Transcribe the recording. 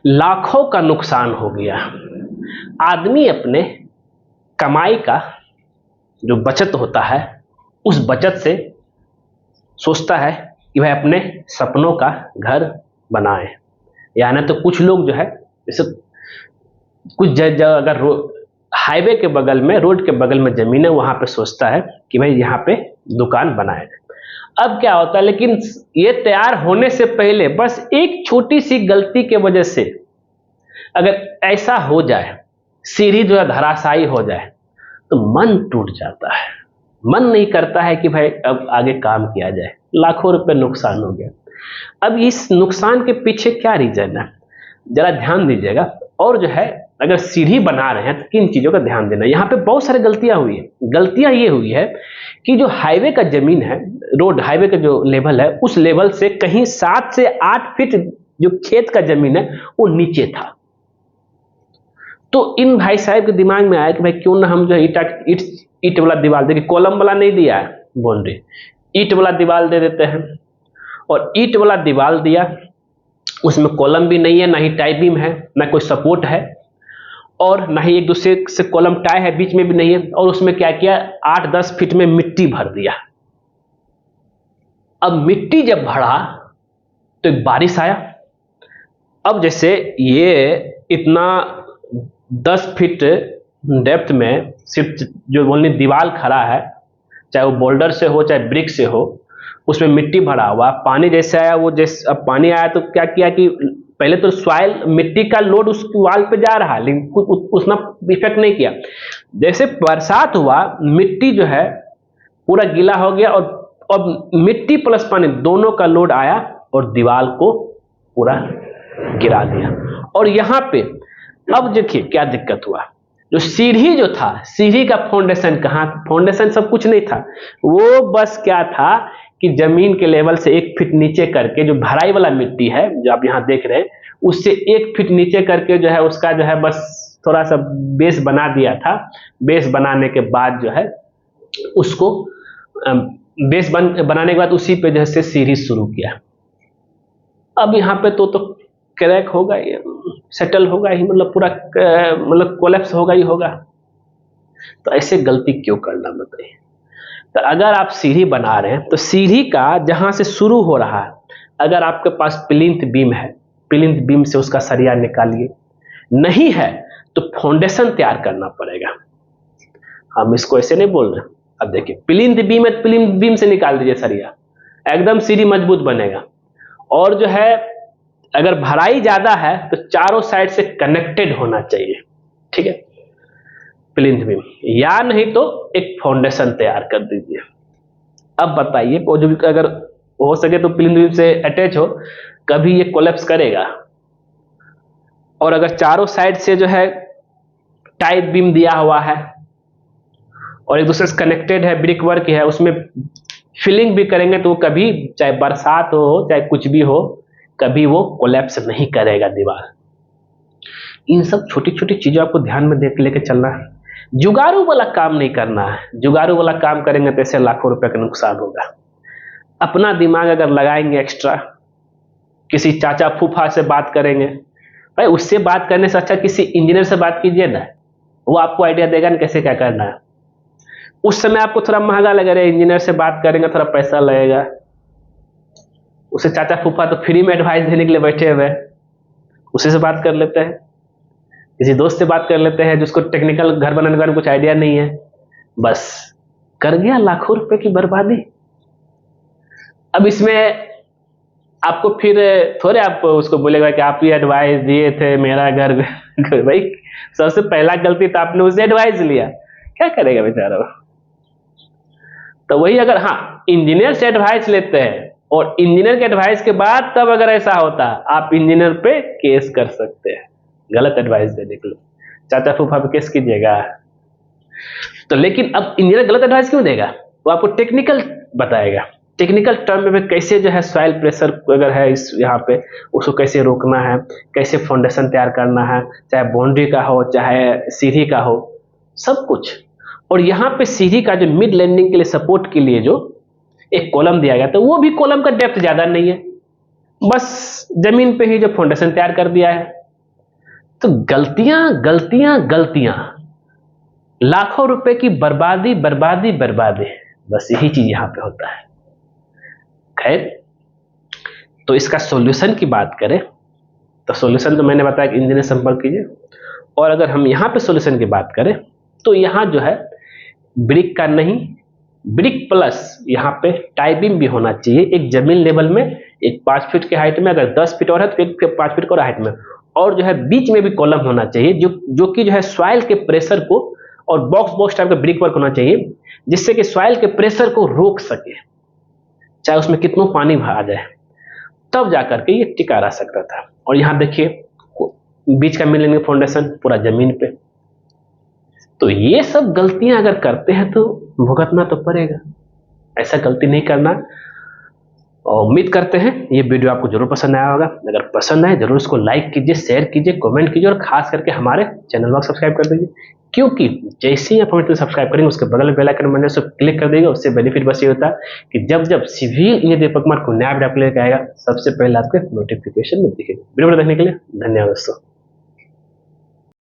लाखों का नुकसान हो गया। आदमी अपने कमाई का जो बचत होता है उस बचत से सोचता है कि भाई अपने सपनों का घर बनाए। यानी तो कुछ लोग जो है जैसे कुछ जगह अगर हाईवे के बगल में, रोड के बगल में जमीन है, वहां पे सोचता है कि भाई यहाँ पे दुकान बनाए। अब क्या होता है, लेकिन ये तैयार होने से पहले बस एक छोटी सी गलती के वजह से अगर ऐसा हो जाए, सीढ़ी जो है धराशायी हो जाए, तो मन टूट जाता है। मन नहीं करता है कि भाई अब आगे काम किया जाए। लाखों रुपए नुकसान हो गया। अब इस नुकसान के पीछे क्या रीजन है, जरा ध्यान दीजिएगा। और जो है अगर सीढ़ी बना रहे हैं तो किन चीजों का ध्यान देना। यहाँ पे बहुत सारी गलतियां हुई है। गलतियां ये हुई है कि जो हाईवे का जमीन है, रोड हाईवे का जो लेवल है, उस लेवल से कहीं 7 से 8 फीट जो खेत का जमीन है वो नीचे था। तो इन भाई साहब के दिमाग में आया कि भाई क्यों ना हम जो है ईट वाला दीवार दे, कॉलम वाला नहीं दिया है बाउंड्री, ईट वाला दीवार दे देते हैं। और ईट वाला दीवार दिया, उसमें कॉलम भी नहीं है, ना ही टाई बीम है, ना कोई सपोर्ट है, और ना ही एक दूसरे से कॉलम टाई है, बीच में भी नहीं है। और उसमें क्या किया, 8-10 फीट में मिट्टी भर दिया। अब मिट्टी जब भरा तो एक बारिश आया। अब जैसे ये इतना 10 फीट डेप्थ में सिर्फ जो बोलने दीवार खड़ा है, चाहे वो बोल्डर से हो चाहे ब्रिक से हो, उसमें मिट्टी भरा हुआ, पानी जैसे आया वो जैसे, अब पानी आया तो क्या किया कि पहले तो सॉइल मिट्टी का लोड उस वाल पे जा रहा है, लेकिन उसने इफेक्ट नहीं किया। जैसे बरसात हुआ, मिट्टी जो है पूरा गीला हो गया, और अब मिट्टी प्लस पानी दोनों का लोड आया और दीवार को पूरा गिरा दिया। और यहाँ पे अब देखिए क्या दिक्कत हुआ, जो सीढ़ी जो था, सीढ़ी का फाउंडेशन कहाँ, फाउंडेशन सब कुछ नहीं था, वो बस क्या था कि जमीन के लेवल से 1 फीट नीचे करके, जो भराई वाला मिट्टी है जो आप यहाँ देख रहे हैं, उससे 1 फीट नीचे करके जो है उसका जो है बस थोड़ा सा बेस बना दिया था। बेस बनाने के बाद जो है उसको बेस बनाने के बाद उसी पे जैसे सीढ़ी शुरू किया। अब यहाँ पे तो क्रैक होगा ही, सेटल होगा ही, मतलब पूरा मतलब कोलैप्स होगा ही होगा। तो ऐसे गलती क्यों करना बताइए। तो अगर आप सीढ़ी बना रहे हैं तो सीढ़ी का जहां से शुरू हो रहा है, अगर आपके पास प्लिंथ बीम है, प्लिंथ बीम से उसका सरिया निकालिए, नहीं है तो फाउंडेशन तैयार करना पड़ेगा। हम इसको ऐसे नहीं बोल रहे। अब देखिए प्लिंथ बीम है, प्लिंथ बीम से निकाल दीजिए सरिया, एकदम सीढ़ी मजबूत बनेगा। और जो है अगर भराई ज्यादा है तो चारों साइड से कनेक्टेड होना चाहिए, ठीक है, प्लिंथ बीम, या नहीं तो एक फाउंडेशन तैयार कर दीजिए। अब बताइए वो जो अगर हो सके तो प्लिंथ बीम से अटैच हो, कभी ये कोलैप्स करेगा। और अगर चारों साइड से जो है टाइट बीम दिया हुआ है और एक दूसरे से कनेक्टेड है, ब्रिक वर्क है, उसमें फिलिंग भी करेंगे तो कभी चाहे बरसात हो चाहे कुछ भी हो, कभी वो कोलैप्स नहीं करेगा दीवार। इन सब छोटी छोटी चीजों आपको ध्यान में देख लेके चलना है। जुगाड़ू वाला काम नहीं करना है। जुगाड़ू वाला काम करेंगे तो ऐसे लाखों रुपए का नुकसान होगा। अपना दिमाग अगर लगाएंगे एक्स्ट्रा, किसी चाचा फूफा से बात करेंगे, भाई उससे बात करने से अच्छा किसी इंजीनियर से बात कीजिए ना, वो आपको आइडिया देगा ना कैसे क्या करना है। उस समय आपको थोड़ा महंगा लगेगा, इंजीनियर से बात करेंगे थोड़ा पैसा लगेगा, उसे चाचा फूफा तो फ्री में एडवाइस देने के लिए बैठे हुए, उसी से बात कर लेते हैं। किसी दोस्त से बात कर लेते हैं जिसको टेक्निकल घर बनाने के बारे में कुछ आइडिया नहीं है, बस कर गया लाखों रुपए की बर्बादी। अब इसमें आपको फिर थोड़े आप उसको बोलेगा कि आप ये एडवाइस दिए थे मेरा घर भाई सबसे पहला गलती तो आपने उससे एडवाइस लिया, क्या करेगा बेचारा। तो वही अगर हाँ इंजीनियर से एडवाइस लेते हैं और इंजीनियर के एडवाइस के बाद तब अगर ऐसा होता आप इंजीनियर पे केस कर सकते हैं, गलत एडवाइस देने के लिए चाचा फूफा पे केस कीजिएगा। तो लेकिन अब इंजीनियर गलत एडवाइस क्यों देगा, वो आपको टेक्निकल बताएगा, टेक्निकल टर्म में कैसे जो है सॉइल प्रेशर अगर है इस यहाँ पे उसको कैसे रोकना है, कैसे फाउंडेशन तैयार करना है, चाहे बाउंड्री का हो चाहे सीढ़ी का हो, सब कुछ। और यहाँ पे सीढ़ी का जो मिड लैंडिंग के लिए सपोर्ट के लिए जो एक कॉलम दिया गया, तो वो भी कॉलम का डेप्थ ज्यादा नहीं है, बस जमीन पे ही जो फाउंडेशन तैयार कर दिया है। तो गलतियां गलतियां गलतियां, लाखों रुपए की बर्बादी बर्बादी बर्बादी, बस यही चीज यहां पे होता है। खैर, तो इसका सॉल्यूशन की बात करें तो सॉल्यूशन तो मैंने बताया कि इंजीनियर संपर्क कीजिए। और अगर हम यहाँ पे सॉल्यूशन की बात करें तो यहाँ जो है ब्रिक का नहीं, ब्रिक प्लस यहाँ पे टाई बीम भी होना चाहिए, एक जमीन लेवल में, एक 5 फीट की हाइट में, अगर 10 फीट और है तो एक 5 फीट और हाइट में, और जो है बीच में भी कॉलम होना चाहिए जो कि जो है सॉइल के प्रेशर को, और बॉक्स बॉक्स टाइप का ब्रिक वर्क होना चाहिए जिससे कि सॉइल के प्रेशर को रोक सके, चाहे उसमें कितना पानी आ जाए, तब जाकर के ये टिका रह सकता था। और यहाँ देखिए बीच का मिलेंगे फाउंडेशन पूरा जमीन पे। तो ये सब गलतियां अगर करते हैं तो भुगतना तो पड़ेगा, ऐसा गलती नहीं करना। और उम्मीद करते हैं ये वीडियो आपको जरूर पसंद आया होगा। अगर पसंद आए जरूर इसको लाइक कीजिए, शेयर कीजिए, कमेंट कीजिए, और खास करके हमारे चैनल को सब्सक्राइब कर दीजिए, क्योंकि जैसे ही आप हमें सब्सक्राइब करेंगे उसके बगल में बेल आइकन बटन से क्लिक कर देंगे। उससे बेनिफिट बस ये होता है कि जब जब सिविल इंजीनियरिंग को नया वीडियो लेकर आएगा सबसे पहले आपके नोटिफिकेशन में दिखेगा। वीडियो देखने के लिए धन्यवाद दोस्तों।